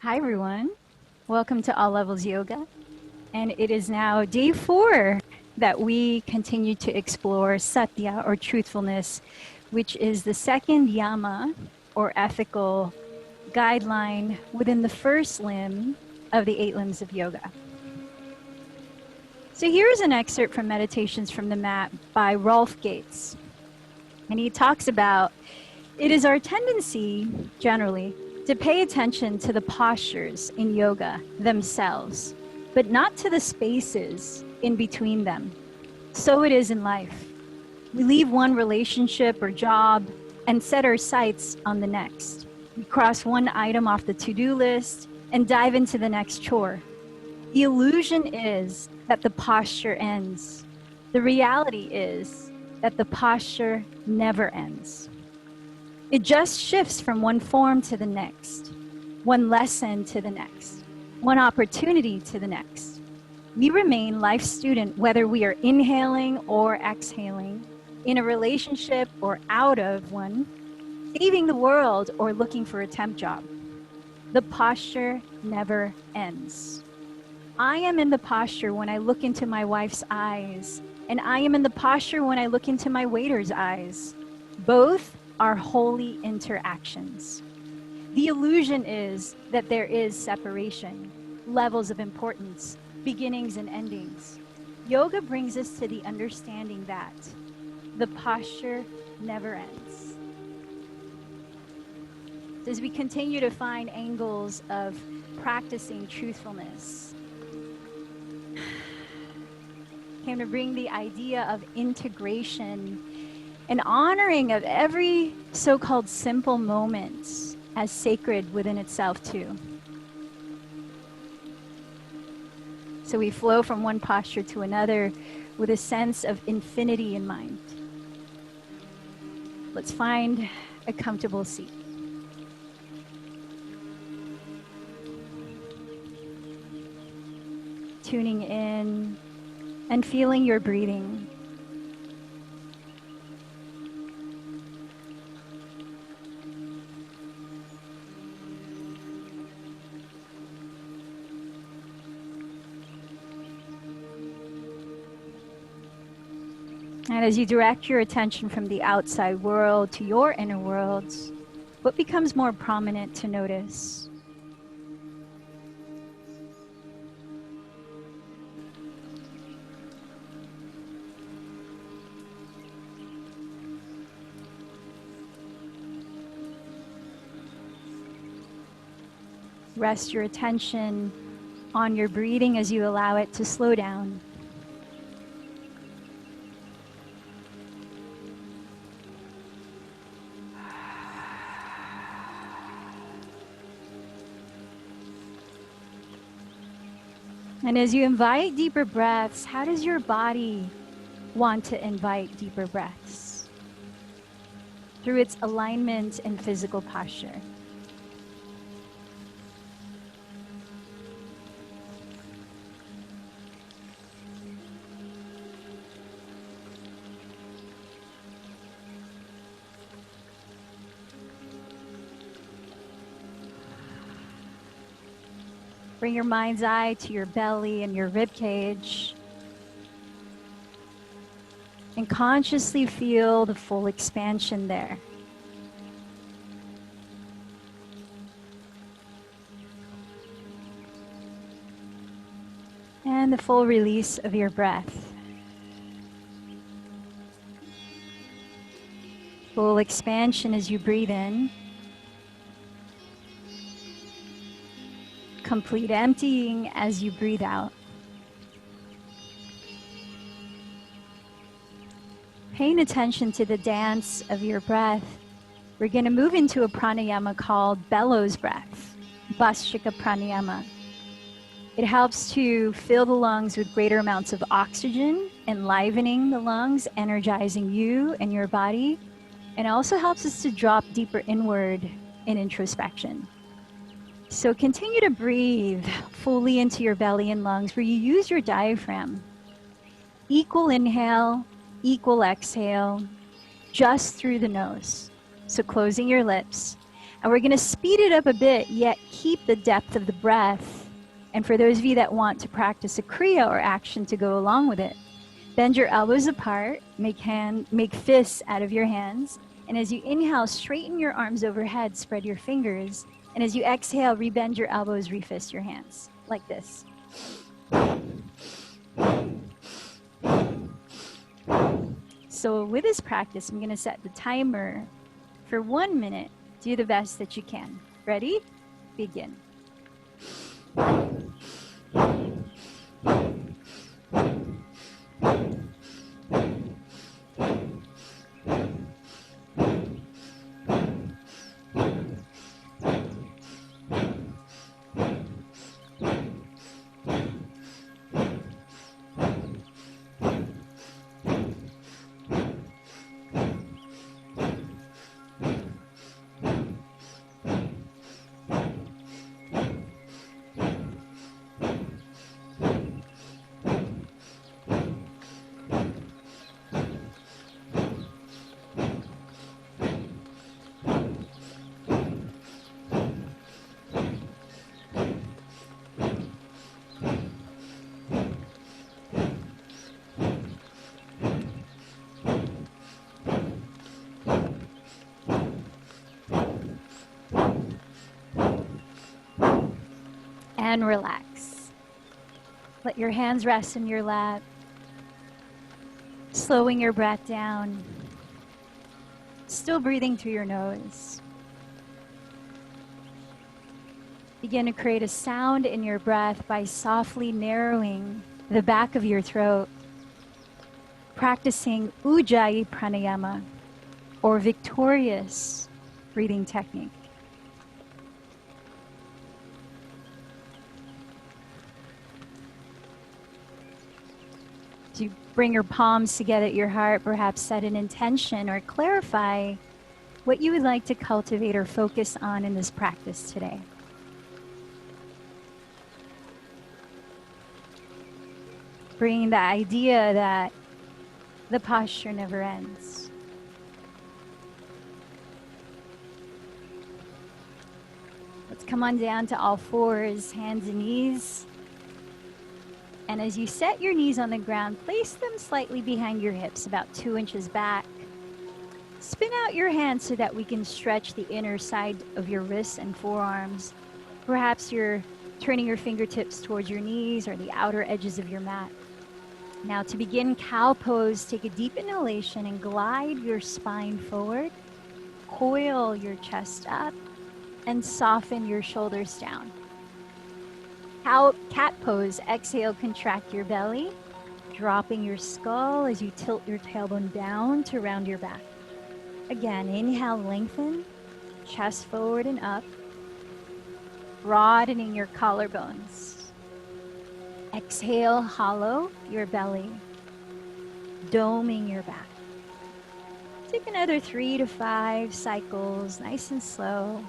Hi everyone, welcome to All Levels Yoga. And it is now day 4 that we continue to explore Satya or truthfulness, which is the second yama or ethical guideline within the first limb of the 8 limbs of yoga. So here's an excerpt from Meditations from the Mat by Rolf Gates. And he talks about, it is our tendency, generally, to pay attention to the postures in yoga themselves, but not to the spaces in between them. So it is in life. We leave one relationship or job and set our sights on the next. We cross one item off the to-do list and dive into the next chore. The illusion is that the posture ends. The reality is that the posture never ends. It just shifts from one form to the next, one lesson to the next, one opportunity to the next. We remain life student whether we are inhaling or exhaling, in a relationship or out of one, saving the world or looking for a temp job. The posture never ends. I am in the posture when I look into my wife's eyes, and I am in the posture when I look into my waiter's eyes. Both are holy interactions. The illusion is that there is separation, levels of importance, beginnings and endings. Yoga brings us to the understanding that the posture never ends. As we continue to find angles of practicing truthfulness, came to bring the idea of integration and honoring of every so-called simple moment as sacred within itself too. So we flow from one posture to another with a sense of infinity in mind. Let's find a comfortable seat. Tuning in and feeling your breathing. And as you direct your attention from the outside world to your inner worlds, what becomes more prominent to notice? Rest your attention on your breathing as you allow it to slow down. And as you invite deeper breaths, how does your body want to invite deeper breaths? Through its alignment and physical posture. Bring your mind's eye to your belly and your rib cage. And consciously feel the full expansion there. And the full release of your breath. Full expansion as you breathe in. Complete emptying as you breathe out. Paying attention to the dance of your breath, we're going to move into a pranayama called bellows breath, Bhastrika pranayama. It helps to fill the lungs with greater amounts of oxygen, enlivening the lungs, energizing you and your body, and also helps us to drop deeper inward in introspection. So continue to breathe fully into your belly and lungs where you use your diaphragm. Equal inhale, equal exhale, just through the nose. So closing your lips. And we're going to speed it up a bit, yet keep the depth of the breath. And for those of you that want to practice a kriya or action to go along with it, bend your elbows apart, make fists out of your hands. And as you inhale, straighten your arms overhead, spread your fingers. And as you exhale, rebend your elbows, refist your hands, like this. So with this practice, I'm going to set the timer for 1 minute. Do the best that you can. Ready? Begin. And relax. Let your hands rest in your lap, slowing your breath down, still breathing through your nose. Begin to create a sound in your breath by softly narrowing the back of your throat, practicing Ujjayi pranayama, or victorious breathing technique. To bring your palms together at your heart, perhaps set an intention or clarify what you would like to cultivate or focus on in this practice today. Bringing the idea that the posture never ends. Let's come on down to all fours, hands and knees. And as you set your knees on the ground, place them slightly behind your hips, about 2 inches back. Spin out your hands so that we can stretch the inner side of your wrists and forearms. Perhaps you're turning your fingertips towards your knees or the outer edges of your mat. Now to begin cow pose, take a deep inhalation and glide your spine forward. Coil your chest up and soften your shoulders down. Cat pose, exhale, contract your belly, dropping your skull as you tilt your tailbone down to round your back. Again, inhale, lengthen, chest forward and up, broadening your collarbones. Exhale, hollow your belly, doming your back. Take another 3 to 5 cycles, nice and slow.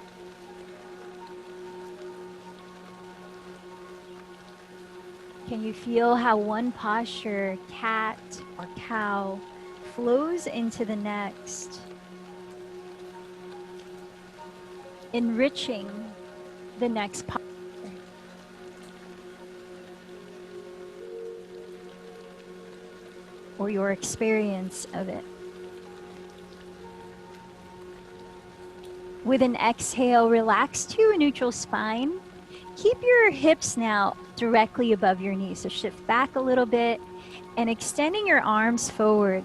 Can you feel how one posture, cat or cow, flows into the next, enriching the next posture? Or your experience of it. With an exhale, relax to a neutral spine. Keep your hips now directly above your knees. So shift back a little bit and extending your arms forward.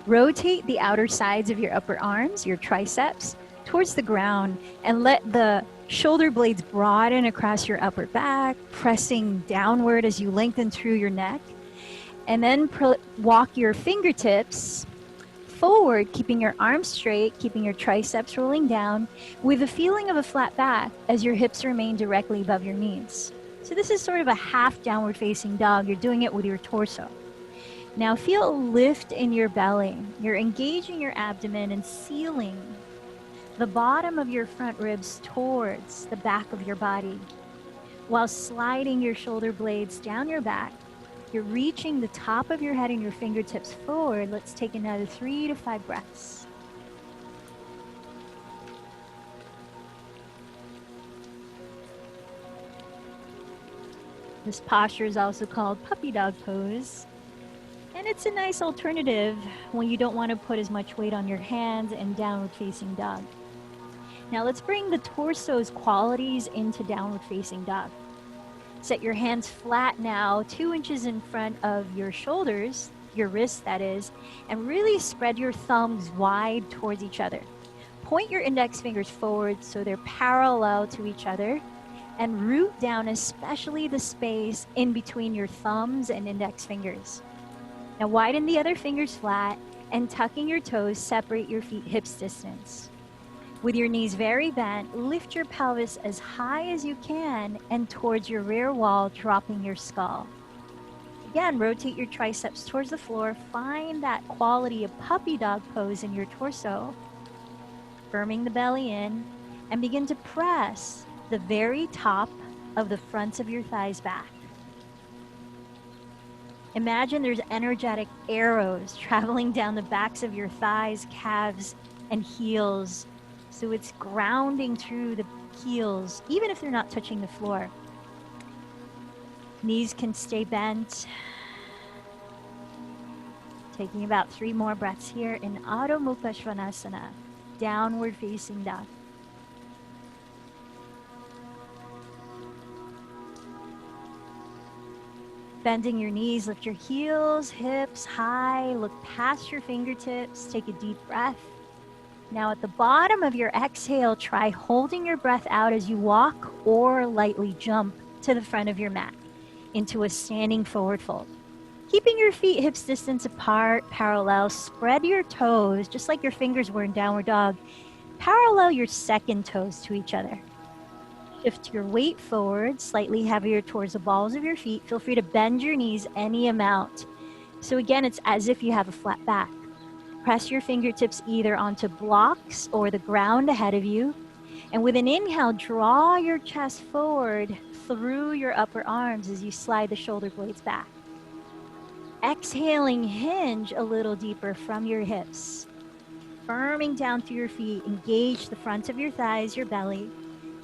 Rotate the outer sides of your upper arms, your triceps, towards the ground and let the shoulder blades broaden across your upper back, pressing downward as you lengthen through your neck. And then walk your fingertips forward, keeping your arms straight, keeping your triceps rolling down with a feeling of a flat back as your hips remain directly above your knees. So this is sort of a half downward facing dog. You're doing it with your torso. Now feel a lift in your belly. You're engaging your abdomen and sealing the bottom of your front ribs towards the back of your body while sliding your shoulder blades down your back. You're reaching the top of your head and your fingertips forward. Let's take another 3 to 5 breaths. This posture is also called puppy dog pose. And it's a nice alternative when you don't want to put as much weight on your hands and downward facing dog. Now let's bring the torso's qualities into downward facing dog. Set your hands flat now, 2 inches in front of your shoulders, your wrists that is, and really spread your thumbs wide towards each other. Point your index fingers forward so they're parallel to each other, and root down especially the space in between your thumbs and index fingers. Now widen the other fingers flat, and tucking your toes, separate your feet hips distance. With your knees very bent, lift your pelvis as high as you can and towards your rear wall, dropping your skull. Again, rotate your triceps towards the floor. Find that quality of puppy dog pose in your torso, firming the belly in, and begin to press the very top of the fronts of your thighs back. Imagine there's energetic arrows traveling down the backs of your thighs, calves, and heels. So it's grounding through the heels, even if they're not touching the floor. Knees can stay bent. Taking about 3 more breaths here in Adho Mukha Svanasana, downward facing dog. Bending your knees, lift your heels, hips high, look past your fingertips, take a deep breath. Now at the bottom of your exhale, try holding your breath out as you walk or lightly jump to the front of your mat into a standing forward fold. Keeping your feet hips distance apart, parallel, spread your toes, just like your fingers were in downward dog. Parallel your second toes to each other. Shift your weight forward, slightly heavier towards the balls of your feet. Feel free to bend your knees any amount. So again, it's as if you have a flat back. Press your fingertips either onto blocks or the ground ahead of you. And with an inhale, draw your chest forward through your upper arms as you slide the shoulder blades back. Exhaling, hinge a little deeper from your hips. Firming down through your feet, engage the front of your thighs, your belly.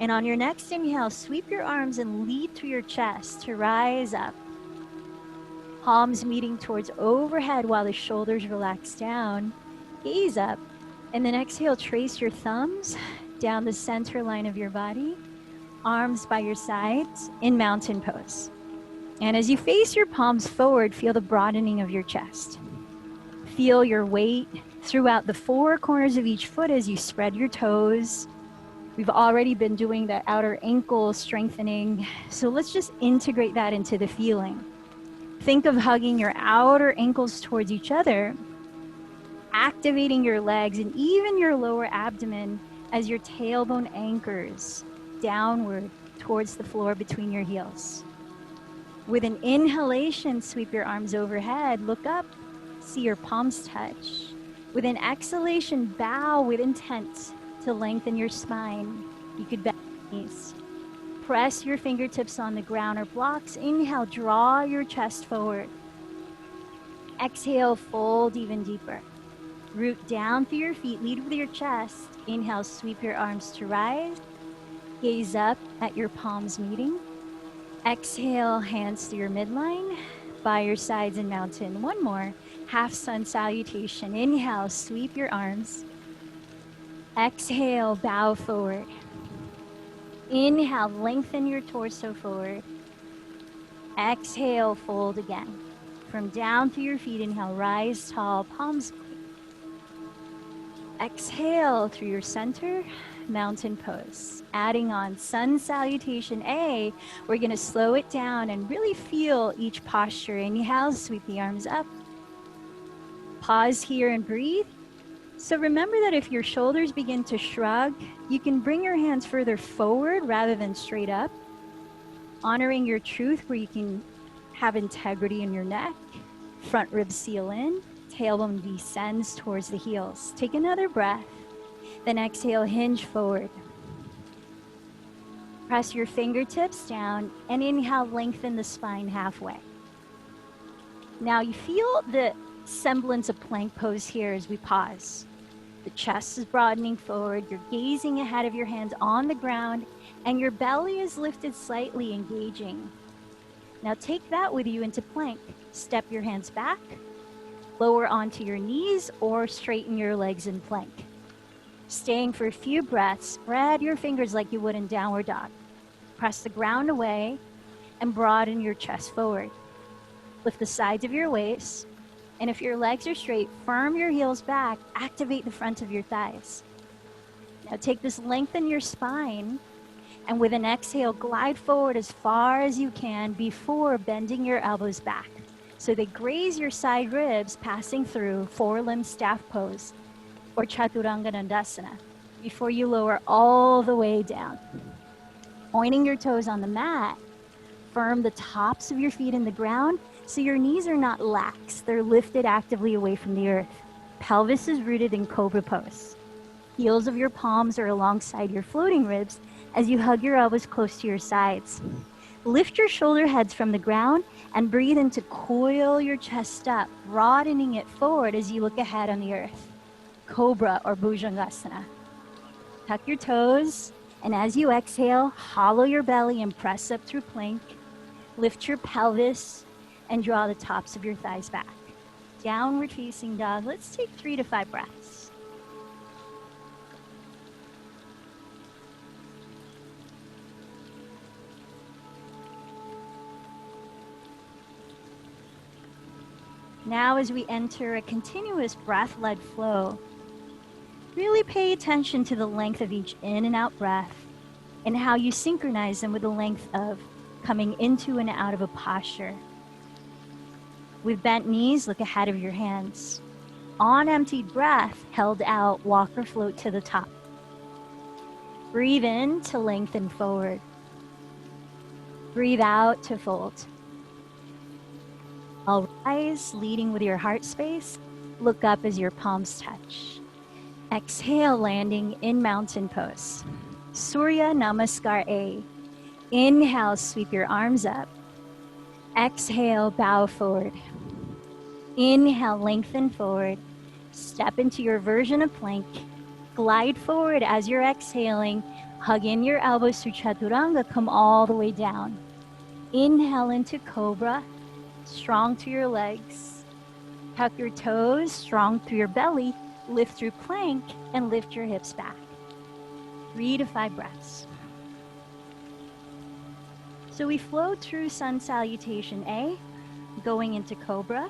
And on your next inhale, sweep your arms and lead through your chest to rise up. Palms meeting towards overhead while the shoulders relax down. Gaze up. And then exhale, trace your thumbs down the center line of your body. Arms by your sides in mountain pose. And as you face your palms forward, feel the broadening of your chest. Feel your weight throughout the 4 corners of each foot as you spread your toes. We've already been doing the outer ankle strengthening. So let's just integrate that into the feeling. Think of hugging your outer ankles towards each other, activating your legs and even your lower abdomen as your tailbone anchors downward towards the floor between your heels. With an inhalation, sweep your arms overhead, look up, see your palms touch. With an exhalation, bow with intent to lengthen your spine. You could bend your knees. Press your fingertips on the ground or blocks. Inhale, draw your chest forward. Exhale, fold even deeper. Root down through your feet, lead with your chest. Inhale, sweep your arms to rise. Gaze up at your palms meeting. Exhale, hands to your midline, by your sides in mountain. One more, half sun salutation. Inhale, sweep your arms. Exhale, bow forward. Inhale, lengthen your torso forward. Exhale, fold again. From down through your feet, inhale, rise tall, palms. Exhale through your center, mountain pose. Adding on sun salutation A, we're gonna slow it down and really feel each posture. Inhale, sweep the arms up. Pause here and breathe. So remember that if your shoulders begin to shrug, you can bring your hands further forward rather than straight up, honoring your truth where you can have integrity in your neck. Front ribs seal in, tailbone descends towards the heels. Take another breath, then exhale, hinge forward. Press your fingertips down and inhale, lengthen the spine halfway. Now you feel the semblance of plank pose here as we pause. The chest is broadening forward, you're gazing ahead of your hands on the ground, and your belly is lifted slightly, engaging. Now take that with you into plank. Step your hands back, lower onto your knees, or straighten your legs in plank. Staying for a few breaths, spread your fingers like you would in downward dog. Press the ground away and broaden your chest forward. Lift the sides of your waist, and if your legs are straight, firm your heels back, activate the front of your thighs. Now take this, lengthen your spine, and with an exhale, glide forward as far as you can before bending your elbows back, so they graze your side ribs, passing through four-limb staff pose, or Chaturanga Dandasana, before you lower all the way down. Pointing your toes on the mat, firm the tops of your feet in the ground so your knees are not lax. They're lifted actively away from the earth. Pelvis is rooted in Cobra pose. Heels of your palms are alongside your floating ribs as you hug your elbows close to your sides. Lift your shoulder heads from the ground and breathe in to coil your chest up, broadening it forward as you look ahead on the earth. Cobra or Bhujangasana. Tuck your toes, and as you exhale, hollow your belly and press up through plank. Lift your pelvis and draw the tops of your thighs back. Downward facing dog. Let's take 3 to 5 breaths. Now, as we enter a continuous breath-led flow, really pay attention to the length of each in and out breath and how you synchronize them with the length of coming into and out of a posture. With bent knees, look ahead of your hands. On emptied breath, held out, walk or float to the top. Breathe in to lengthen forward. Breathe out to fold. I'll rise, leading with your heart space. Look up as your palms touch. Exhale, landing in mountain pose. Surya Namaskar A. Inhale, sweep your arms up. Exhale, bow forward. Inhale, lengthen forward. Step into your version of plank. Glide forward as you're exhaling. Hug in your elbows through Chaturanga. Come all the way down. Inhale into Cobra. Strong through your legs. Tuck your toes, strong through your belly. Lift through plank and lift your hips back. 3 to 5 breaths. So we flowed through Sun Salutation A, going into Cobra.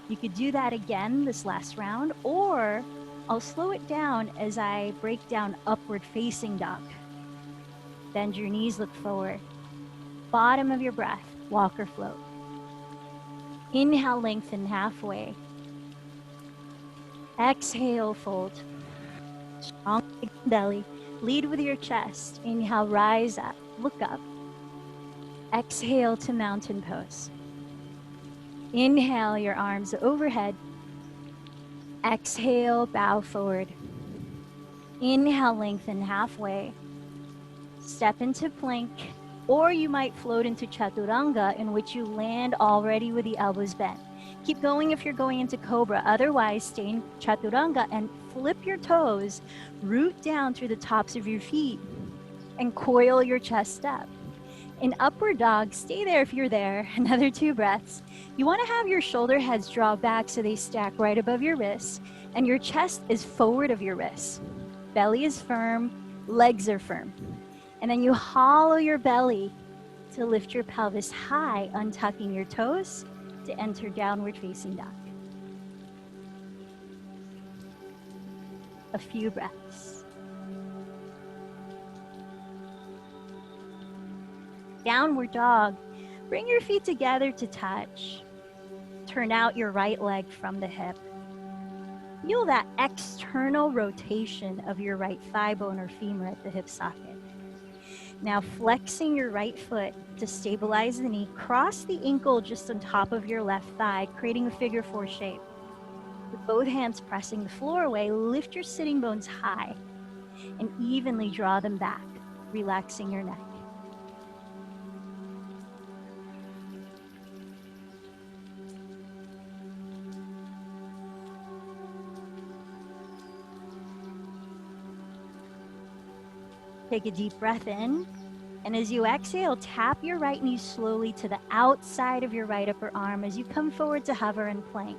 You could do that again this last round, or I'll slow it down as I break down upward facing dog. Bend your knees, look forward. Bottom of your breath, walk or float. Inhale, lengthen halfway. Exhale, fold. Strong belly. Lead with your chest. Inhale, rise up, look up. Exhale to mountain pose. Inhale, your arms overhead. Exhale, bow forward. Inhale, lengthen halfway. Step into plank, or you might float into Chaturanga, in which you land already with the elbows bent. Keep going if you're going into Cobra. Otherwise, stay in Chaturanga and flip your toes, root down through the tops of your feet, and coil your chest up. In upward dog, stay there if you're there. Another 2 breaths. You want to have your shoulder heads draw back so they stack right above your wrists, and your chest is forward of your wrists. Belly is firm, legs are firm. And then you hollow your belly to lift your pelvis high, untucking your toes to enter downward facing dog. A few breaths. Downward dog. Bring your feet together to touch. Turn out your right leg from the hip. Feel that external rotation of your right thigh bone or femur at the hip socket. Now flexing your right foot to stabilize the knee, cross the ankle just on top of your left thigh, creating a figure 4 shape. With both hands pressing the floor away, lift your sitting bones high and evenly draw them back, relaxing your neck. Take a deep breath in And as you exhale, tap your right knee slowly to the outside of your right upper arm as you come forward to hover and plank.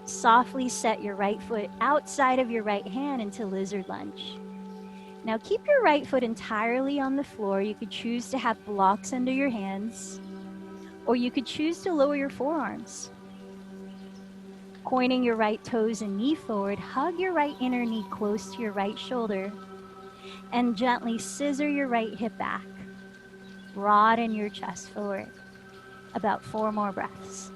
Softly set your right foot outside of your right hand into lizard lunge. Now keep your right foot entirely on the floor. You could choose to have blocks under your hands, or you could choose to lower your forearms. Pointing your right toes and knee forward, hug your right inner knee close to your right shoulder, and gently scissor your right hip back. Broaden your chest forward. About 4 more breaths.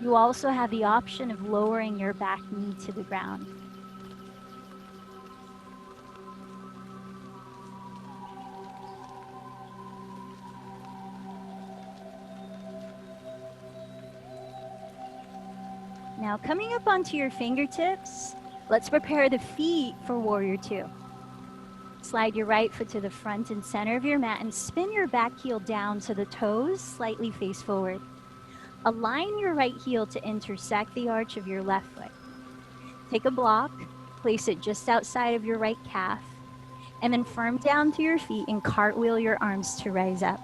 You also have the option of lowering your back knee to the ground. Now coming up onto your fingertips, let's prepare the feet for Warrior Two. Slide your right foot to the front and center of your mat and spin your back heel down so the toes slightly face forward. Align your right heel to intersect the arch of your left foot. Take a block, place it just outside of your right calf, and then firm down to your feet and cartwheel your arms to rise up.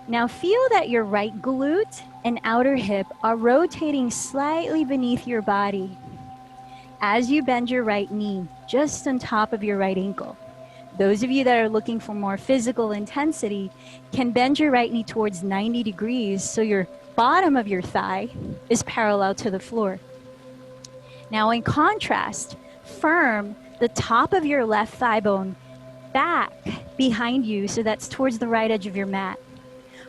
Now feel that your right glute and outer hip are rotating slightly beneath your body as you bend your right knee just on top of your right ankle. Those of you that are looking for more physical intensity can bend your right knee towards 90 degrees so your bottom of your thigh is parallel to the floor. Now in contrast, firm the top of your left thigh bone back behind you so that's towards the right edge of your mat.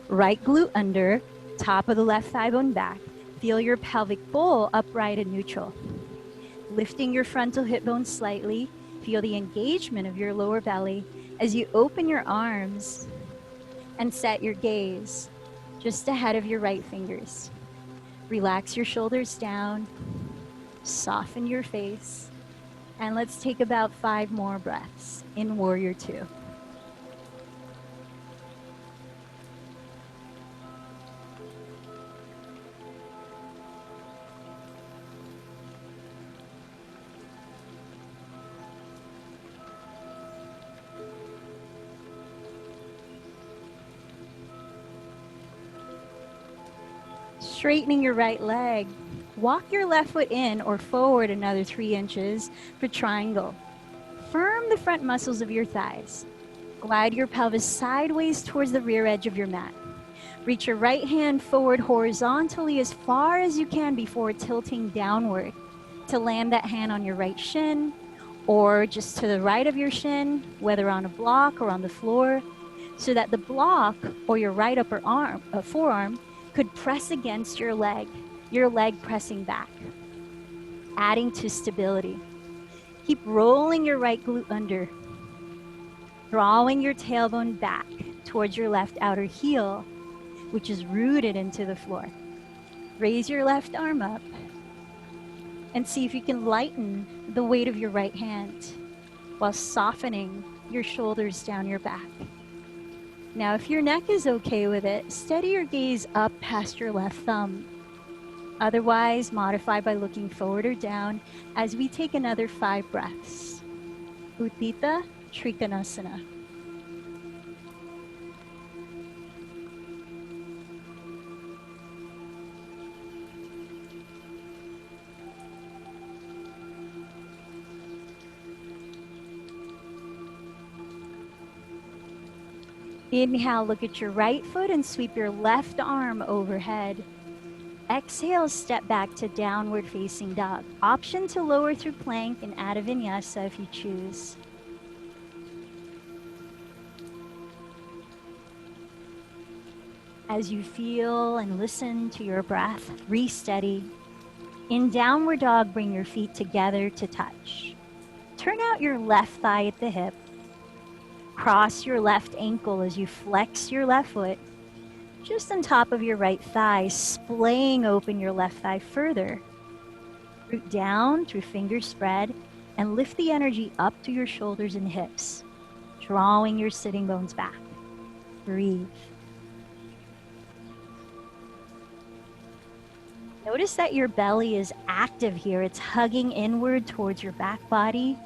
Right glute under, top of the left thigh bone back. Feel your pelvic bowl upright and neutral. Lifting your frontal hip bone slightly, feel the engagement of your lower belly as you open your arms and set your gaze just ahead of your right fingers. Relax your shoulders down, soften your face, and let's take about 5 more breaths in Warrior Two. Straightening your right leg. Walk your left foot in or forward another 3 inches for triangle. Firm the front muscles of your thighs. Glide your pelvis sideways towards the rear edge of your mat. Reach your right hand forward horizontally as far as you can before tilting downward to land that hand on your right shin or just to the right of your shin, whether on a block or on the floor, so that the block or your right upper forearm could press against your leg pressing back, adding to stability. Keep rolling your right glute under, drawing your tailbone back towards your left outer heel, which is rooted into the floor. Raise your left arm up and see if you can lighten the weight of your right hand while softening your shoulders down your back. Now, if your neck is okay with it, steady your gaze up past your left thumb. Otherwise, modify by looking forward or down as we take another 5 breaths. Utthita Trikonasana. Inhale, look at your right foot and sweep your left arm overhead. Exhale, step back to downward facing dog. Option to lower through plank and add a vinyasa if you choose. As you feel and listen to your breath, re-steady. In downward dog, bring your feet together to touch. Turn out your left thigh at the hip. Cross your left ankle as you flex your left foot just on top of your right thigh, splaying open your left thigh further. Root down through finger spread and lift the energy up to your shoulders and hips, drawing your sitting bones back. Breathe. Notice that your belly is active here. It's hugging inward towards your back body.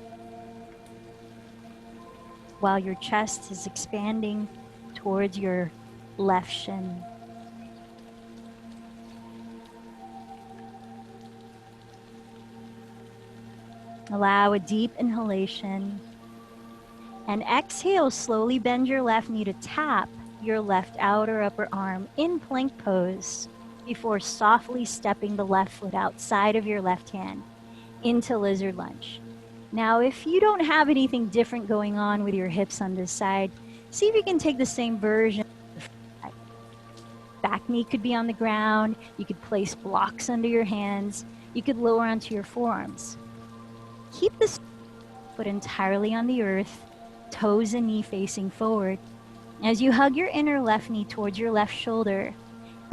while your chest is expanding towards your left shin. Allow a deep inhalation. And exhale, slowly bend your left knee to tap your left outer upper arm in plank pose before softly stepping the left foot outside of your left hand into lizard lunge. Now, if you don't have anything different going on with your hips on this side, see if you can take the same version. Back knee could be on the ground. You could place blocks under your hands. You could lower onto your forearms. Keep the foot entirely on the earth, toes and knee facing forward. As you hug your inner left knee towards your left shoulder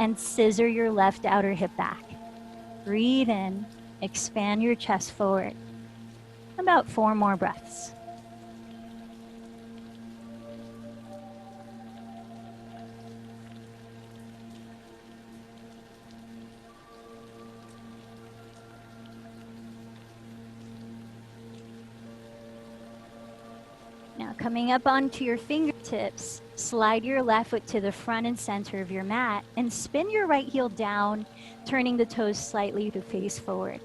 and scissor your left outer hip back. Breathe in, expand your chest forward. About 4 more breaths. Now coming up onto your fingertips, slide your left foot to the front and center of your mat and spin your right heel down, turning the toes slightly to face forward.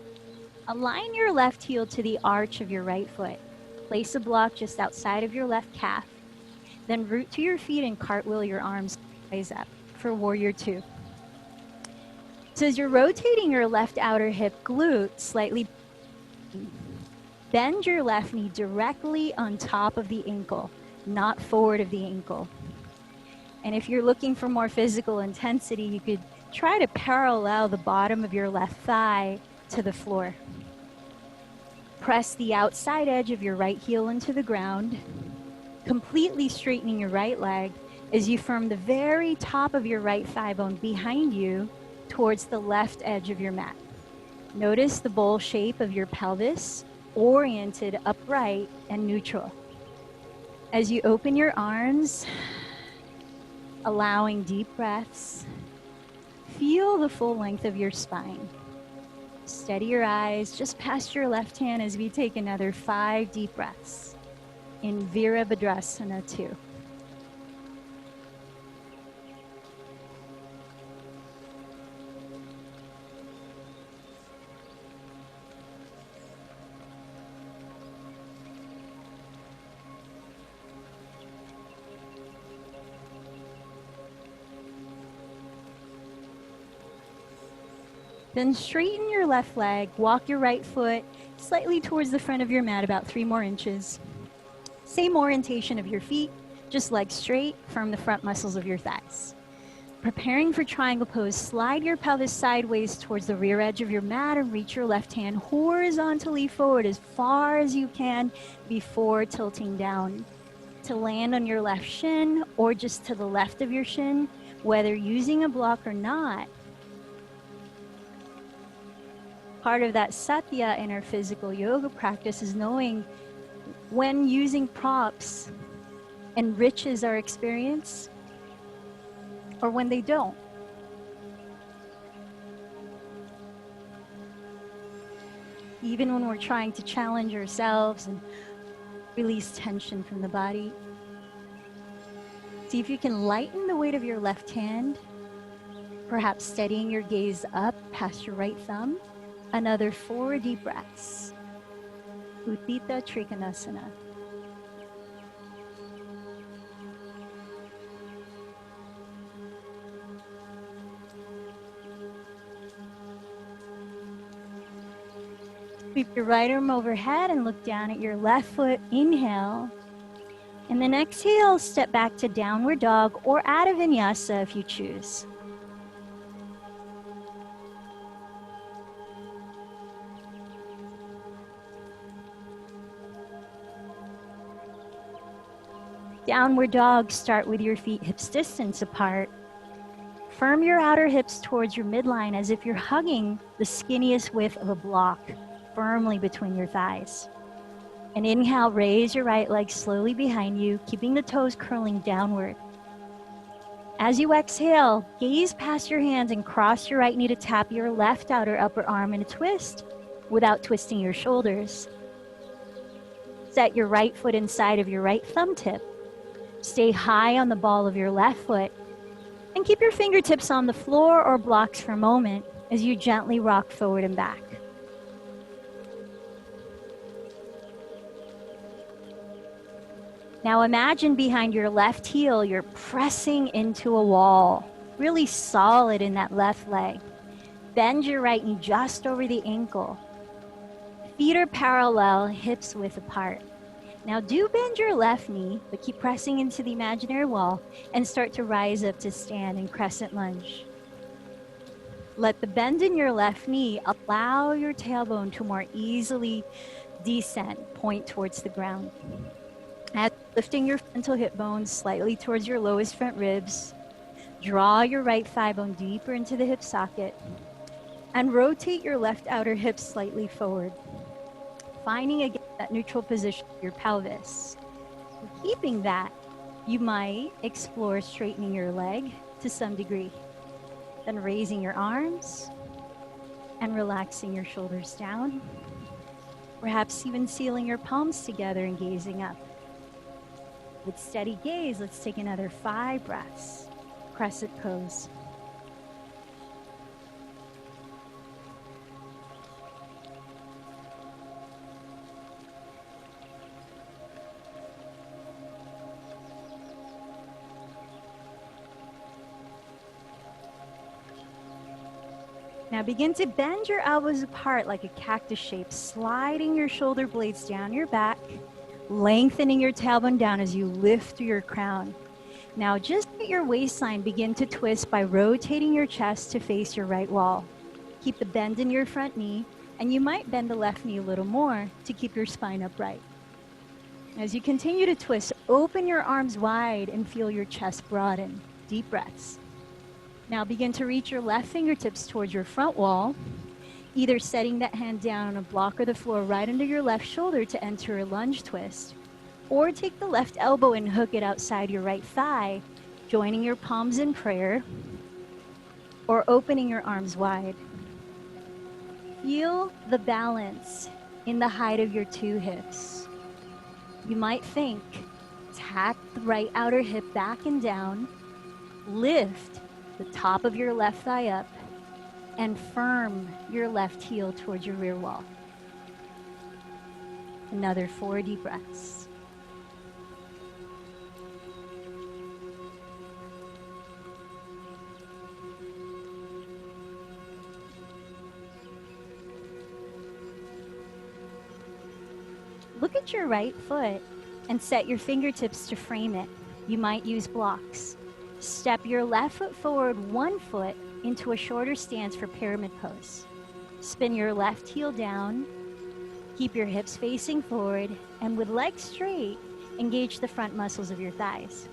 Align your left heel to the arch of your right foot. Place a block just outside of your left calf. Then root to your feet and cartwheel your arms raise up for Warrior 2. So as you're rotating your left outer hip glute slightly, bend your left knee directly on top of the ankle, not forward of the ankle. And if you're looking for more physical intensity, you could try to parallel the bottom of your left thigh to the floor. Press the outside edge of your right heel into the ground, completely straightening your right leg as you firm the very top of your right thigh bone behind you towards the left edge of your mat. Notice the bowl shape of your pelvis, oriented upright and neutral. As you open your arms, allowing deep breaths, feel the full length of your spine. Steady your eyes just past your left hand as we take another 5 deep breaths in Virabhadrasana 2. Then straighten your left leg, walk your right foot slightly towards the front of your mat, about 3 more inches. Same orientation of your feet, just legs straight, firm the front muscles of your thighs. Preparing for triangle pose, slide your pelvis sideways towards the rear edge of your mat and reach your left hand horizontally forward as far as you can before tilting down to land on your left shin or just to the left of your shin, whether using a block or not. Part of that Satya in our physical yoga practice is knowing when using props enriches our experience or when they don't. Even when we're trying to challenge ourselves and release tension from the body. See if you can lighten the weight of your left hand, perhaps steadying your gaze up past your right thumb. Another 4 deep breaths. Utthita Trikonasana. Sweep your right arm overhead and look down at your left foot. Inhale. And then exhale, step back to downward dog or Adho Vinyasa if you choose. Downward dog, start with your feet hips distance apart. Firm your outer hips towards your midline as if you're hugging the skinniest width of a block firmly between your thighs. And inhale, raise your right leg slowly behind you, keeping the toes curling downward. As you exhale, gaze past your hands and cross your right knee to tap your left outer upper arm in a twist without twisting your shoulders. Set your right foot inside of your right thumb tip. Stay high on the ball of your left foot and keep your fingertips on the floor or blocks for a moment as you gently rock forward and back. Now imagine behind your left heel, you're pressing into a wall, really solid in that left leg. Bend your right knee just over the ankle. Feet are parallel, hips width apart. Now do bend your left knee, but keep pressing into the imaginary wall and start to rise up to stand in crescent lunge. Let the bend in your left knee allow your tailbone to more easily descend, point towards the ground. As lifting your frontal hip bones slightly towards your lowest front ribs, draw your right thigh bone deeper into the hip socket and rotate your left outer hip slightly forward, finding again that neutral position of your pelvis. So keeping that, you might explore straightening your leg to some degree, then raising your arms and relaxing your shoulders down, perhaps even sealing your palms together and gazing up. With steady gaze, let's take another 5 breaths. Crescent pose. Now begin to bend your elbows apart like a cactus shape, sliding your shoulder blades down your back, lengthening your tailbone down as you lift through your crown. Now just at your waistline, begin to twist by rotating your chest to face your right wall. Keep the bend in your front knee, and you might bend the left knee a little more to keep your spine upright. As you continue to twist, open your arms wide and feel your chest broaden. Deep breaths. Now begin to reach your left fingertips towards your front wall, either setting that hand down on a block or the floor right under your left shoulder to enter a lunge twist, or take the left elbow and hook it outside your right thigh, joining your palms in prayer, or opening your arms wide. Feel the balance in the height of your 2 hips. You might think, tack the right outer hip back and down, lift the top of your left thigh up, and firm your left heel towards your rear wall. Another 4 deep breaths. Look at your right foot and set your fingertips to frame it. You might use blocks. Step your left foot forward 1 foot into a shorter stance for pyramid pose. Spin your left heel down. Keep your hips facing forward, and with legs straight, engage the front muscles of your thighs.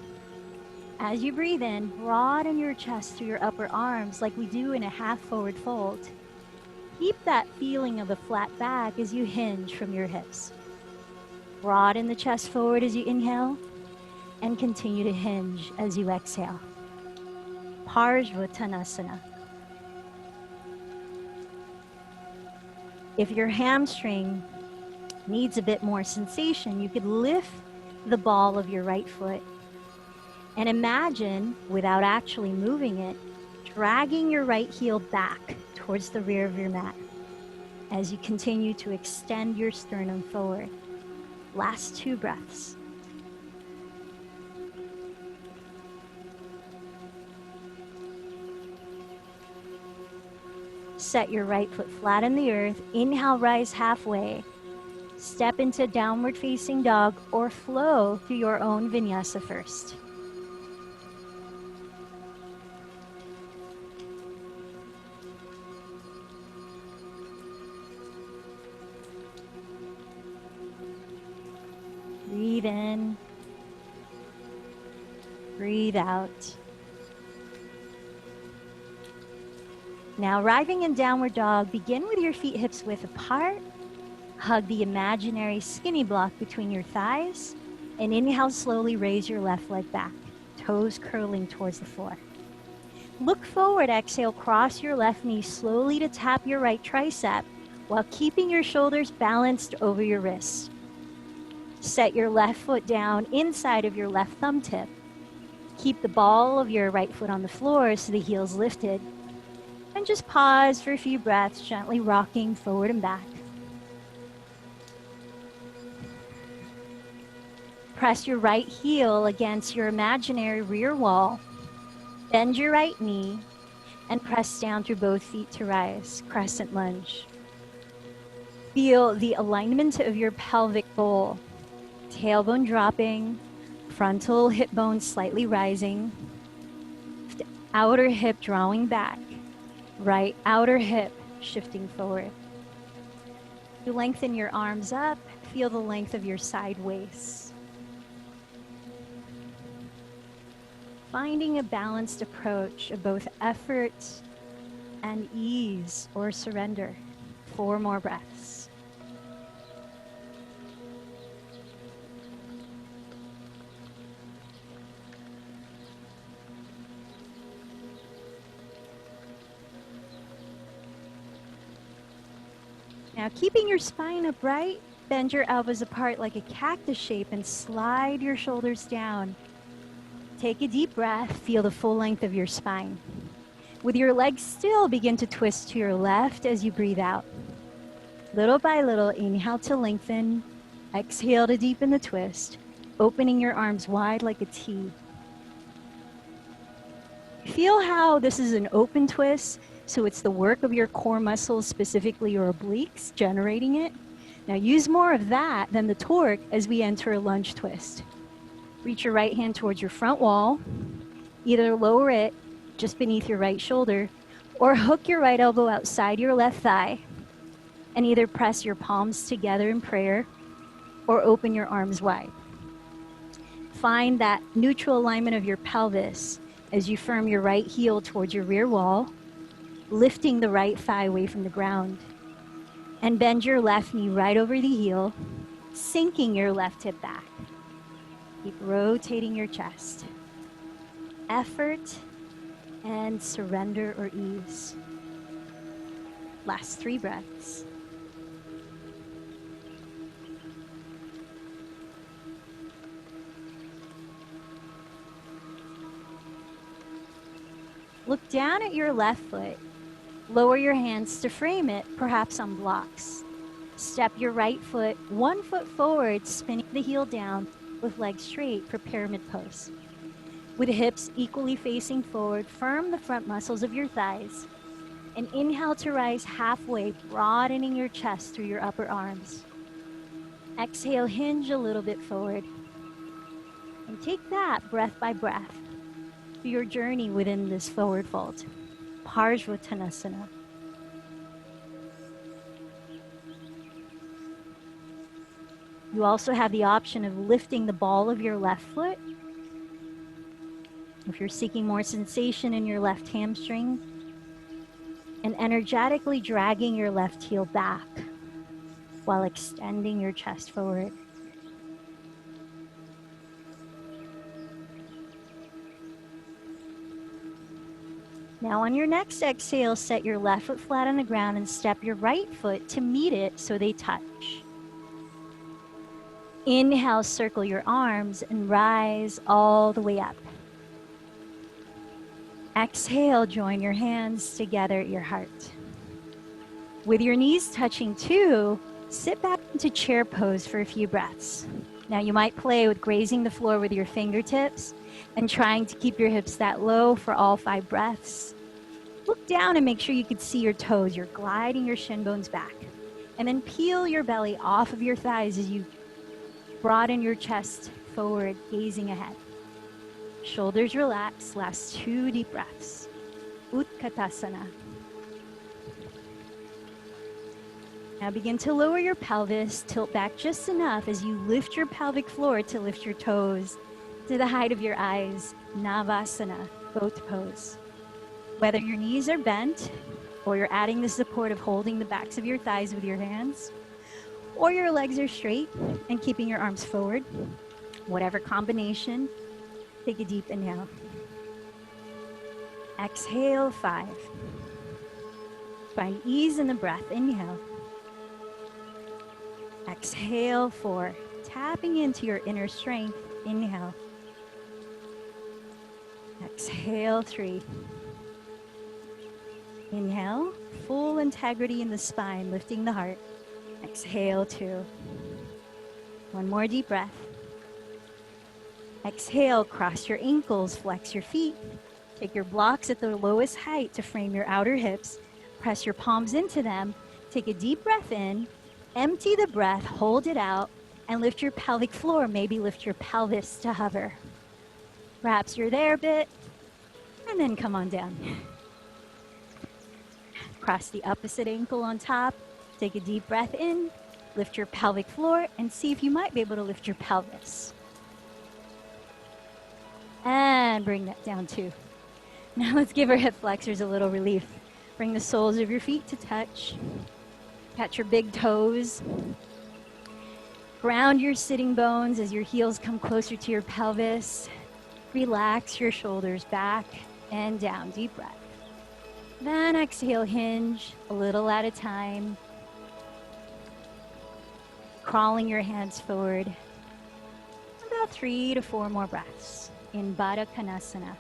As you breathe in, broaden your chest through your upper arms like we do in a half forward fold. Keep that feeling of a flat back as you hinge from your hips. Broaden the chest forward as you inhale, and continue to hinge as you exhale. Parsvottanasana. If your hamstring needs a bit more sensation, you could lift the ball of your right foot and imagine, without actually moving it, dragging your right heel back towards the rear of your mat as you continue to extend your sternum forward. Last 2 breaths. Set your right foot flat in the earth. Inhale, rise halfway. Step into downward facing dog or flow through your own vinyasa first. Breathe in. Breathe out. Now, arriving in downward dog, begin with your feet hips width apart. Hug the imaginary skinny block between your thighs, and inhale, slowly raise your left leg back, toes curling towards the floor. Look forward, exhale, cross your left knee slowly to tap your right tricep while keeping your shoulders balanced over your wrists. Set your left foot down inside of your left thumb tip. Keep the ball of your right foot on the floor so the heel's lifted. And just pause for a few breaths, gently rocking forward and back. Press your right heel against your imaginary rear wall. Bend your right knee and press down through both feet to rise, crescent lunge. Feel the alignment of your pelvic bowl. Tailbone dropping, frontal hip bone slightly rising, outer hip drawing back, right outer hip shifting forward. You lengthen your arms up, feel the length of your side waist. Finding a balanced approach of both effort and ease or surrender. 4 more breaths. Now, keeping your spine upright, bend your elbows apart like a cactus shape and slide your shoulders down. Take a deep breath, feel the full length of your spine. With your legs still, begin to twist to your left as you breathe out. Little by little, inhale to lengthen, exhale to deepen the twist, opening your arms wide like a T. Feel how this is an open twist, so it's the work of your core muscles, specifically your obliques, generating it. Now use more of that than the torque as we enter a lunge twist. Reach your right hand towards your front wall, either lower it just beneath your right shoulder, or hook your right elbow outside your left thigh, and either press your palms together in prayer, or open your arms wide. Find that neutral alignment of your pelvis as you firm your right heel towards your rear wall, lifting the right thigh away from the ground, and bend your left knee right over the heel, sinking your left hip back. Keep rotating your chest. Effort and surrender or ease. Last 3 breaths. Look down at your left foot. Lower your hands to frame it, perhaps on blocks. Step your right foot 1 foot forward, spinning the heel down with legs straight for pyramid pose. With hips equally facing forward, firm the front muscles of your thighs. And inhale to rise halfway, broadening your chest through your upper arms. Exhale, hinge a little bit forward. And take that breath by breath through your journey within this forward fold. Parsvottanasana. You also have the option of lifting the ball of your left foot. If you're seeking more sensation in your left hamstring, and energetically dragging your left heel back while extending your chest forward. Now on your next exhale, set your left foot flat on the ground and step your right foot to meet it so they touch. Inhale, circle your arms and rise all the way up. Exhale, join your hands together at your heart. With your knees touching too, sit back into chair pose for a few breaths. Now you might play with grazing the floor with your fingertips and trying to keep your hips that low for all 5 breaths. Look down and make sure you can see your toes. You're gliding your shin bones back. And then peel your belly off of your thighs as you broaden your chest forward, gazing ahead. Shoulders relax, last 2 deep breaths. Utkatasana. Now begin to lower your pelvis, tilt back just enough as you lift your pelvic floor to lift your toes to the height of your eyes. Navasana, boat pose. Whether your knees are bent, or you're adding the support of holding the backs of your thighs with your hands, or your legs are straight and keeping your arms forward, whatever combination, take a deep inhale. Exhale, 5. Find ease in the breath. Inhale. Exhale, 4. tapping into your inner strength. Inhale. Exhale, 3. Inhale, full integrity in the spine, lifting the heart. Exhale, 2. One more deep breath. Exhale, cross your ankles, flex your feet. Take your blocks at the lowest height to frame your outer hips. Press your palms into them. Take a deep breath in, empty the breath, hold it out, and lift your pelvic floor. Maybe lift your pelvis to hover. Perhaps you're there a bit, and then come on down. Cross the opposite ankle on top. Take a deep breath in, lift your pelvic floor, and see if you might be able to lift your pelvis. And bring that down too. Now let's give our hip flexors a little relief. Bring the soles of your feet to touch. Catch your big toes. Ground your sitting bones as your heels come closer to your pelvis. Relax your shoulders back and down. Deep breath. Then exhale, hinge a little at a time. Crawling your hands forward. About 3 to 4 more breaths in Baddha Konasana,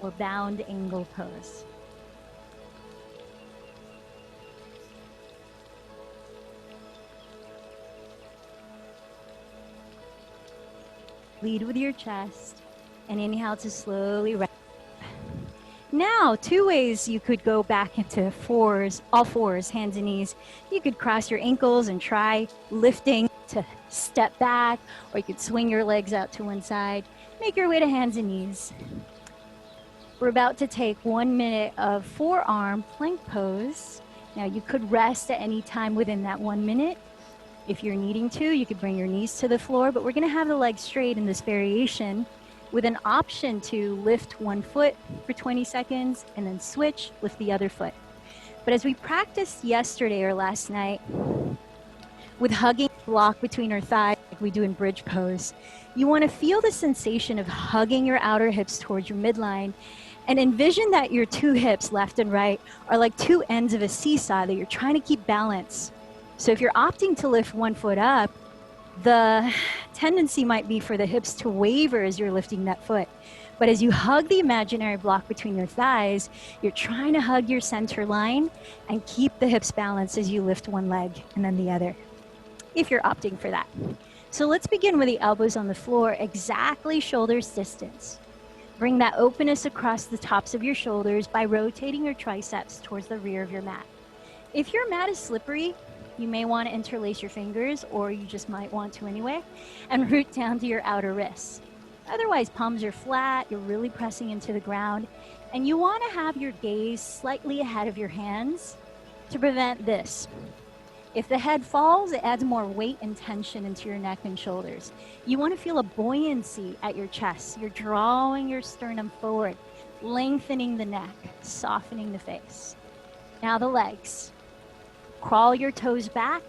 or bound angle pose. Lead with your chest and inhale to slowly rise. Now, 2 ways you could go back into fours, all fours, hands and knees. You could cross your ankles and try lifting to step back, or you could swing your legs out to one side. Make your way to hands and knees. We're about to take 1 minute of forearm plank pose. Now, you could rest at any time within that 1 minute. If you're needing to, you could bring your knees to the floor, but we're going to have the legs straight in this variation with an option to lift one foot for 20 seconds and then switch, lift the other foot. But as we practiced yesterday or last night with hugging the block between our thighs like we do in bridge pose, you want to feel the sensation of hugging your outer hips towards your midline and envision that your 2 hips, left and right, are like 2 ends of a seesaw that you're trying to keep balance. So if you're opting to lift one foot up, the tendency might be for the hips to waver as you're lifting that foot. But as you hug the imaginary block between your thighs, you're trying to hug your center line and keep the hips balanced as you lift one leg and then the other, if you're opting for that. So let's begin with the elbows on the floor, exactly shoulders distance. Bring that openness across the tops of your shoulders by rotating your triceps towards the rear of your mat. If your mat is slippery, you may want to interlace your fingers, or you just might want to anyway, and root down to your outer wrists. Otherwise, palms are flat, you're really pressing into the ground, and you want to have your gaze slightly ahead of your hands to prevent this. If the head falls, it adds more weight and tension into your neck and shoulders. You want to feel a buoyancy at your chest. You're drawing your sternum forward, lengthening the neck, softening the face. Now the legs. Crawl your toes back,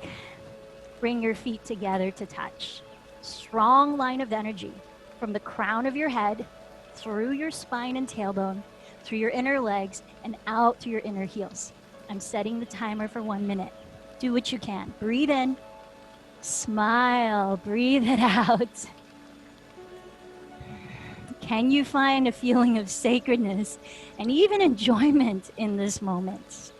bring your feet together to touch. Strong line of energy from the crown of your head, through your spine and tailbone, through your inner legs, and out to your inner heels. I'm setting the timer for 1 minute. Do what you can. Breathe in, smile, breathe it out. Can you find a feeling of sacredness and even enjoyment in this moment?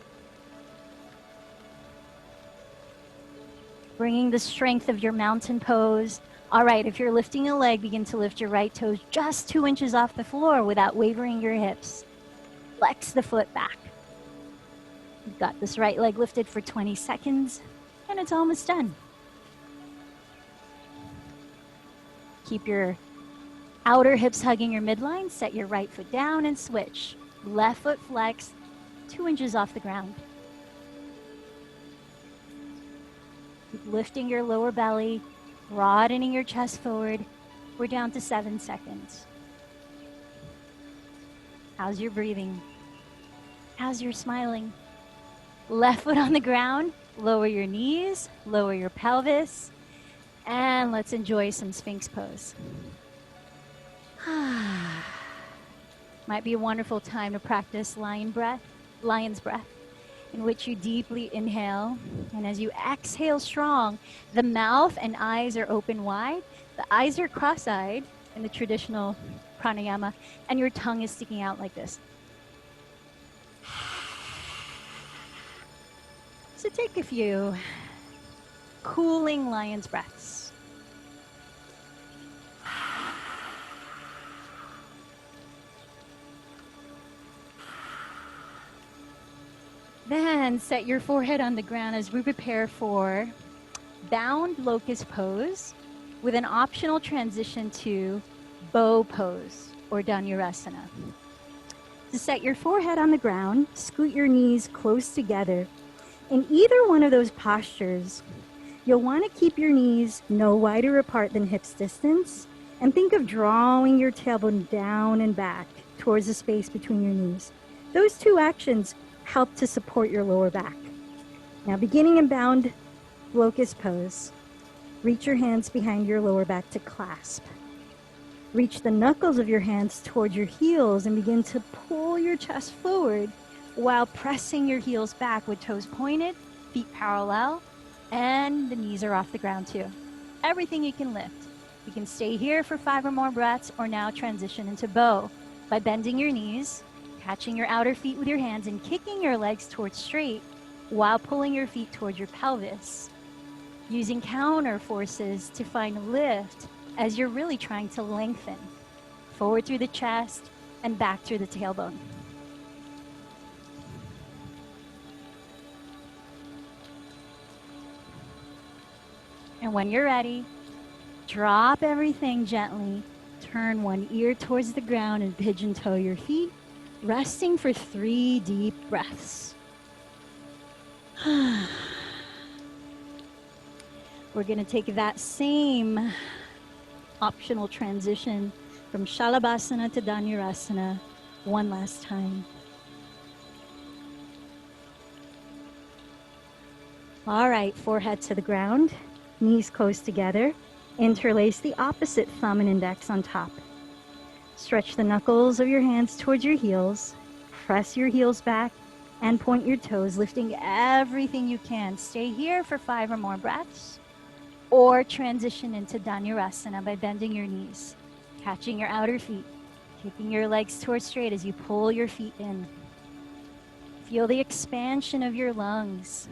Bringing the strength of your mountain pose. All right, if you're lifting a leg, begin to lift your right toes just 2 inches off the floor without wavering your hips. Flex the foot back. You've got this right leg lifted for 20 seconds, and it's almost done. Keep your outer hips hugging your midline. Set your right foot down and switch. Left foot flex, 2 inches off the ground. Keep lifting your lower belly, broadening your chest forward. We're down to 7 seconds. How's your breathing? How's your smiling? Left foot on the ground, lower your knees, lower your pelvis, and let's enjoy some Sphinx pose. Might be a wonderful time to practice lion's breath. in which you deeply inhale. And as you exhale strong, the mouth and eyes are open wide. The eyes are cross-eyed in the traditional pranayama, and your tongue is sticking out like this. So take a few cooling lion's breaths. Then set your forehead on the ground as we prepare for bound locust pose with an optional transition to bow pose or Dhanurasana. To set your forehead on the ground, scoot your knees close together. In either one of those postures, you'll want to keep your knees no wider apart than hips distance, and think of drawing your tailbone down and back towards the space between your knees. Those two actions help to support your lower back. Now, beginning in bound locust pose, reach your hands behind your lower back to clasp. Reach the knuckles of your hands towards your heels and begin to pull your chest forward while pressing your heels back with toes pointed, feet parallel, and the knees are off the ground too. Everything you can lift. You can stay here for 5 or more breaths or now transition into bow by bending your knees, catching your outer feet with your hands and kicking your legs towards straight while pulling your feet towards your pelvis. Using counter forces to find lift as you're really trying to lengthen forward through the chest and back through the tailbone. And when you're ready, drop everything gently, turn one ear towards the ground and pigeon toe your feet, resting for 3 deep breaths. We're going to take that same optional transition from Shalabhasana to Dhanurasana one last time. All right, forehead to the ground, knees close together. Interlace the opposite thumb and index on top. Stretch the knuckles of your hands towards your heels. Press your heels back and point your toes, lifting everything you can. Stay here for 5 or more breaths, or transition into Dhanurasana by bending your knees, catching your outer feet, kicking your legs towards straight as you pull your feet in. Feel the expansion of your lungs.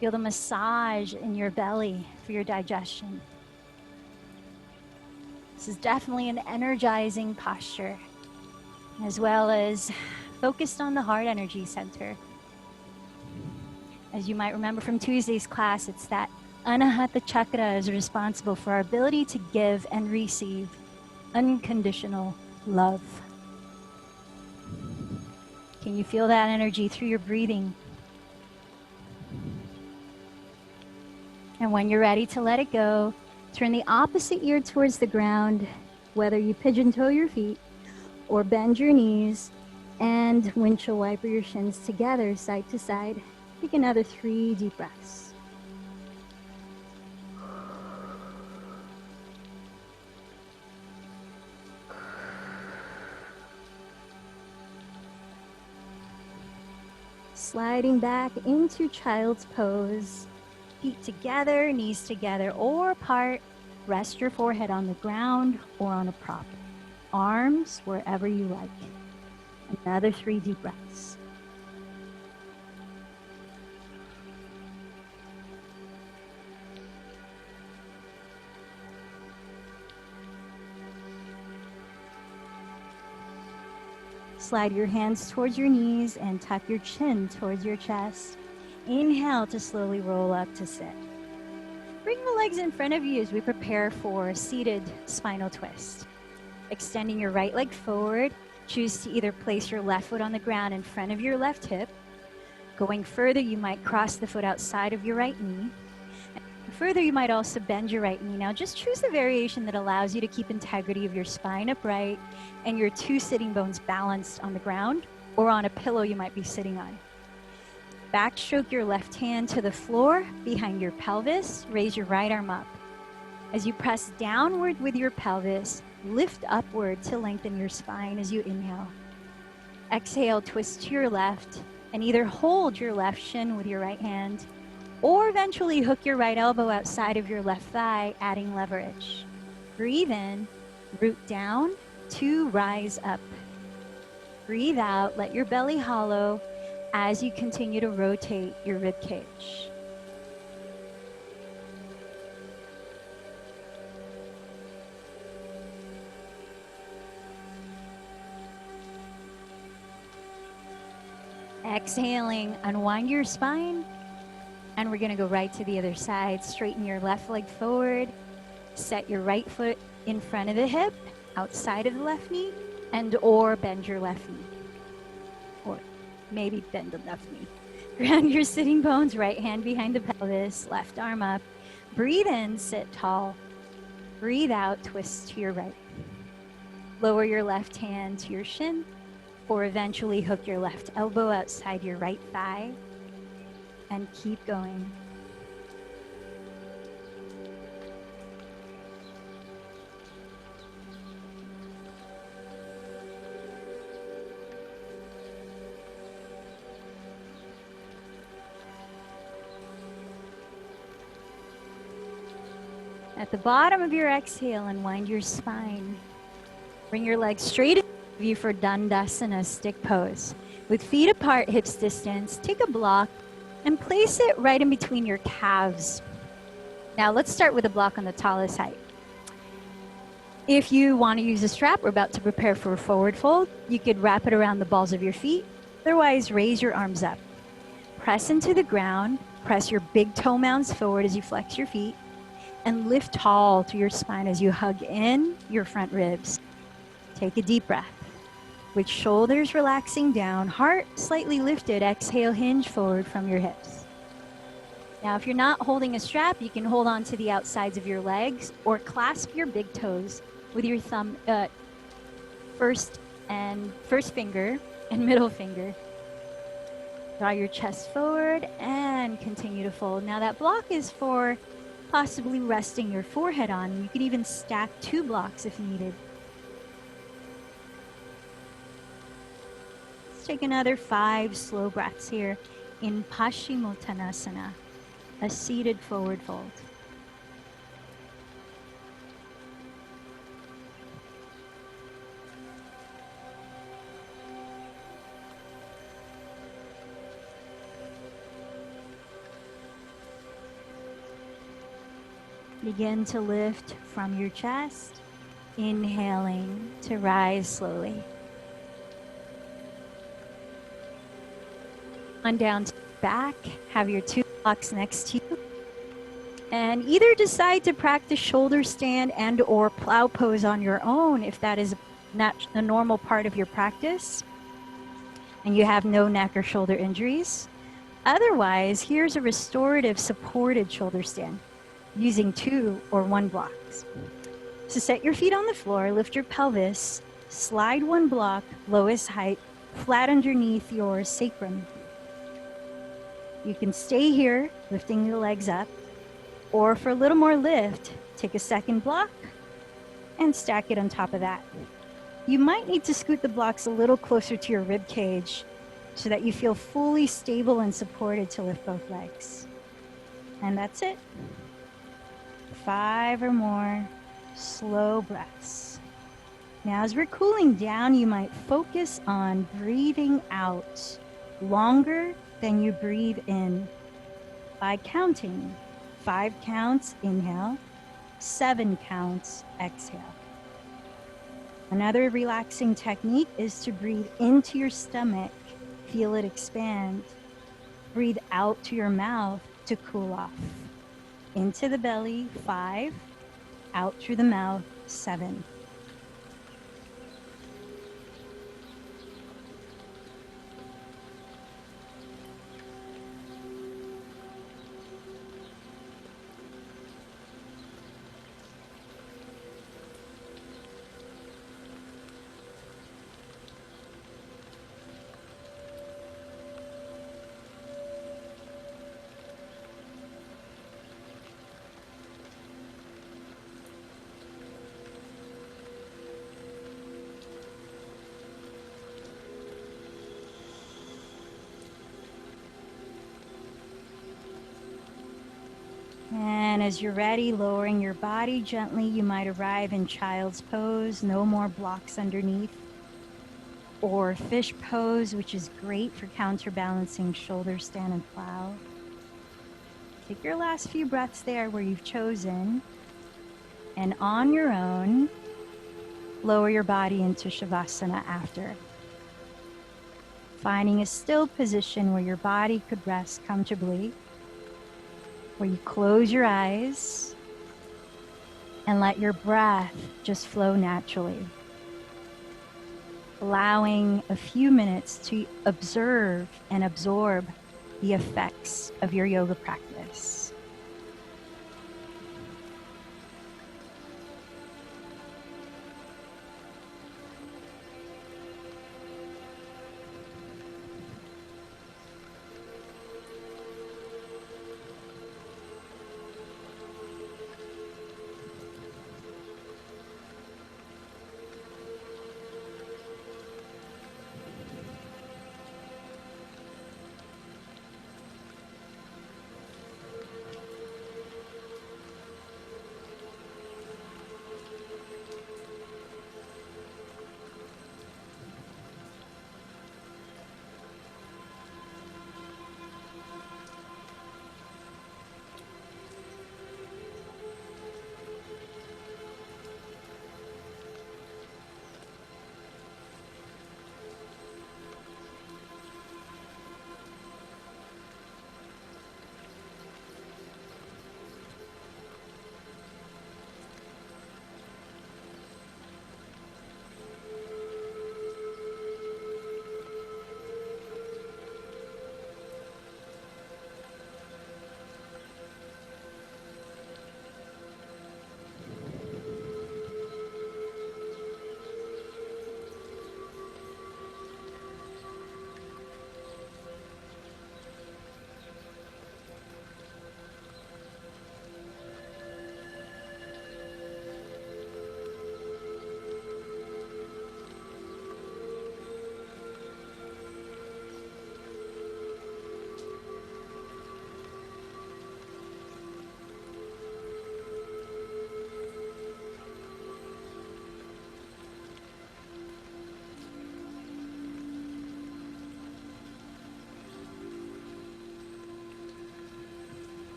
Feel the massage in your belly for your digestion. This is definitely an energizing posture, as well as focused on the heart energy center. As you might remember from Tuesday's class, it's that Anahata chakra is responsible for our ability to give and receive unconditional love. Can you feel that energy through your breathing? And when you're ready to let it go, turn the opposite ear towards the ground, whether you pigeon toe your feet or bend your knees, and windshield wiper your shins together side to side. Take another 3 deep breaths. Sliding back into child's pose. Feet together, knees together or apart. Rest your forehead on the ground or on a prop. Arms wherever you like. Another 3 deep breaths. Slide your hands towards your knees and tuck your chin towards your chest. Inhale to slowly roll up to sit. Bring the legs in front of you as we prepare for seated spinal twist. Extending your right leg forward, choose to either place your left foot on the ground in front of your left hip. Going further, you might cross the foot outside of your right knee. Further, you might also bend your right knee. Now, just choose the variation that allows you to keep integrity of your spine upright and your 2 sitting bones balanced on the ground or on a pillow you might be sitting on. Backstroke your left hand to the floor behind your pelvis. Raise your right arm up. As you press downward with your pelvis, lift upward to lengthen your spine as you inhale. Exhale, twist to your left And either hold your left shin with your right hand or eventually hook your right elbow outside of your left thigh, adding leverage. Breathe in, root down to rise up. Breathe out, let your belly hollow as you continue to rotate your rib cage. Exhaling, unwind your spine, and we're gonna go right to the other side. Straighten your left leg forward, set your right foot in front of the hip, outside of the left knee, and or bend your left knee. Or maybe bend the left knee. Ground your sitting bones, right hand behind the pelvis, left arm up. Breathe in, sit tall. Breathe out, twist to your right. Lower your left hand to your shin, or eventually hook your left elbow outside your right thigh, and keep going. At the bottom of your exhale, unwind your spine. Bring your legs straight in front of you for Dandasana, stick pose. With feet apart, hips distance, take a block and place it right in between your calves. Now let's start with a block on the tallest height. If you want to use a strap, we're about to prepare for a forward fold. You could wrap it around the balls of your feet. Otherwise, raise your arms up. Press into the ground. Press your big toe mounds forward as you flex your feet. And lift tall through your spine as you hug in your front ribs. Take a deep breath. With shoulders relaxing down, heart slightly lifted, exhale, hinge forward from your hips. Now, if you're not holding a strap, you can hold on to the outsides of your legs or clasp your big toes with your thumb, first finger and middle finger. Draw your chest forward and continue to fold. Now that block is for possibly resting your forehead on. You could even stack 2 blocks if needed. Let's take another 5 slow breaths here in Paschimottanasana, a seated forward fold. Begin to lift from your chest, inhaling to rise slowly. On down to the back, have your 2 blocks next to you. And either decide to practice shoulder stand and or plow pose on your own if that is not a normal part of your practice and you have no neck or shoulder injuries. Otherwise, here's a restorative supported shoulder stand using 2 or 1 blocks. So set your feet on the floor, lift your pelvis, slide 1 block, lowest height, flat underneath your sacrum. You can stay here, lifting your legs up, or for a little more lift, take a second block and stack it on top of that. You might need to scoot the blocks a little closer to your rib cage so that you feel fully stable and supported to lift both legs. And that's it. 5 or more slow breaths. Now, as we're cooling down, you might focus on breathing out longer than you breathe in by counting 5 counts, inhale, 7 counts, exhale. Another relaxing technique is to breathe into your stomach, feel it expand. Breathe out to your mouth to cool off. Into the belly, 5, out through the mouth, 7. then as you're ready, lowering your body gently, you might arrive in child's pose, no more blocks underneath, or fish pose, which is great for counterbalancing shoulder stand and plow. Take your last few breaths there where you've chosen, and on your own, lower your body into Shavasana after. Finding a still position where your body could rest comfortably, where you close your eyes and let your breath just flow naturally. Allowing a few minutes to observe and absorb the effects of your yoga practice.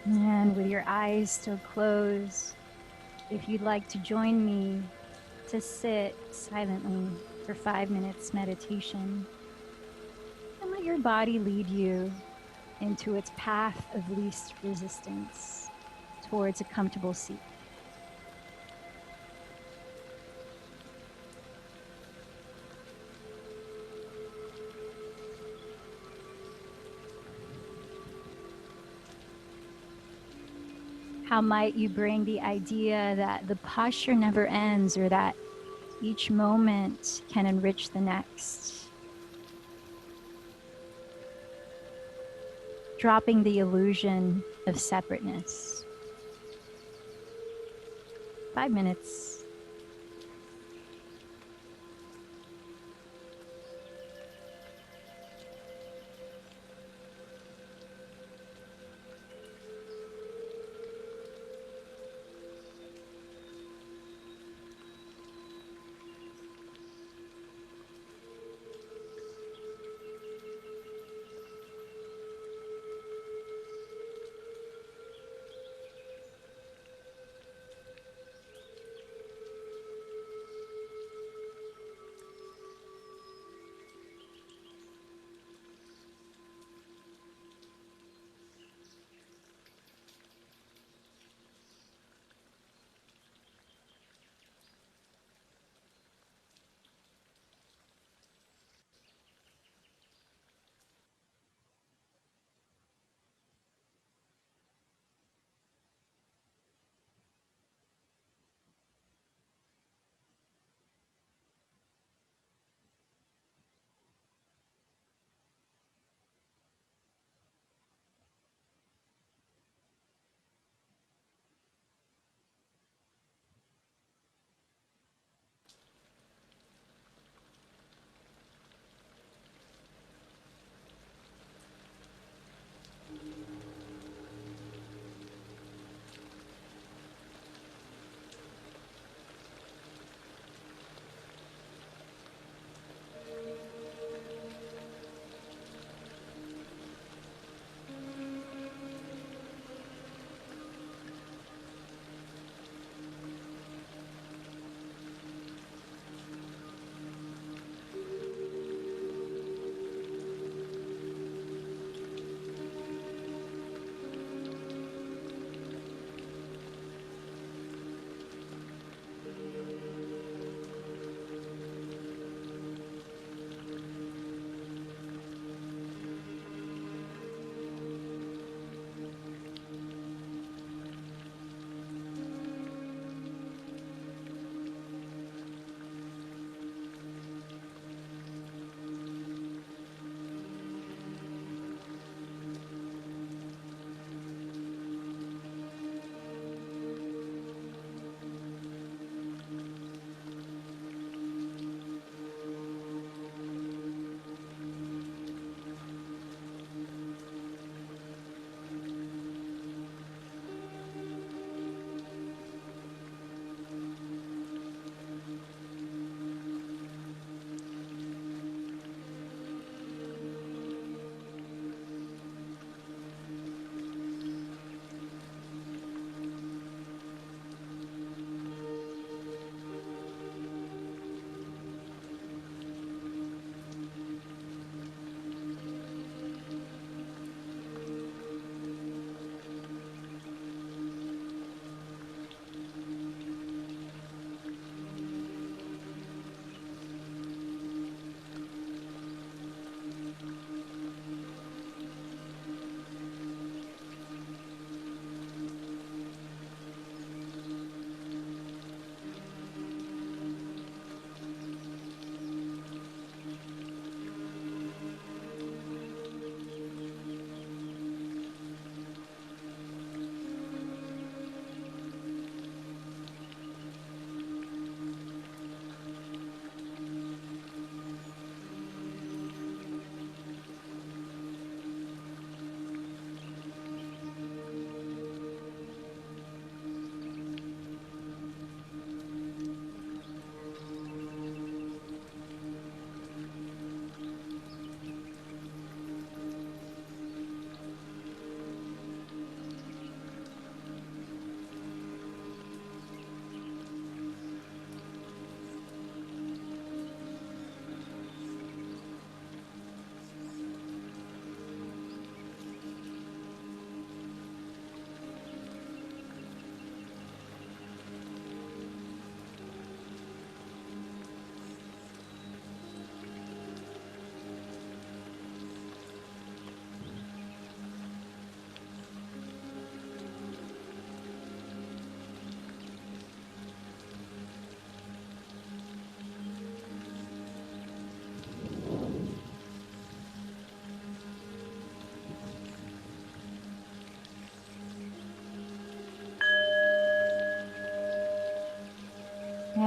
And with your eyes still closed, if you'd like to join me to sit silently for 5 minutes meditation, and let your body lead you into its path of least resistance towards a comfortable seat. How might you bring the idea that the posture never ends, or that each moment can enrich the next? Dropping the illusion of separateness. 5 minutes.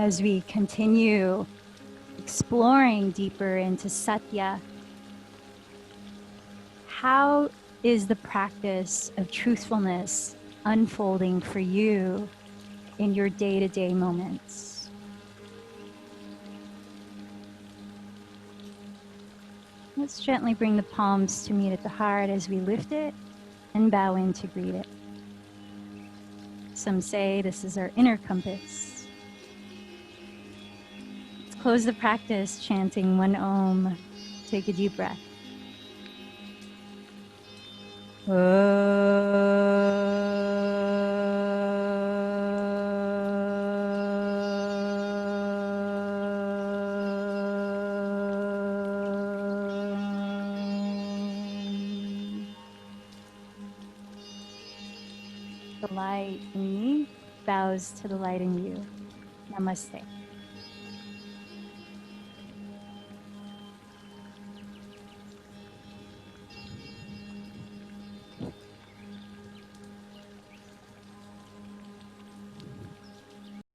as we continue exploring deeper into Satya, how is the practice of truthfulness unfolding for you in your day-to-day moments? Let's gently bring the palms to meet at the heart as we lift it and bow in to greet it. Some say this is our inner compass. Let's close the practice chanting one Om. Take a deep breath. The light in me bows to the light in you. Namaste.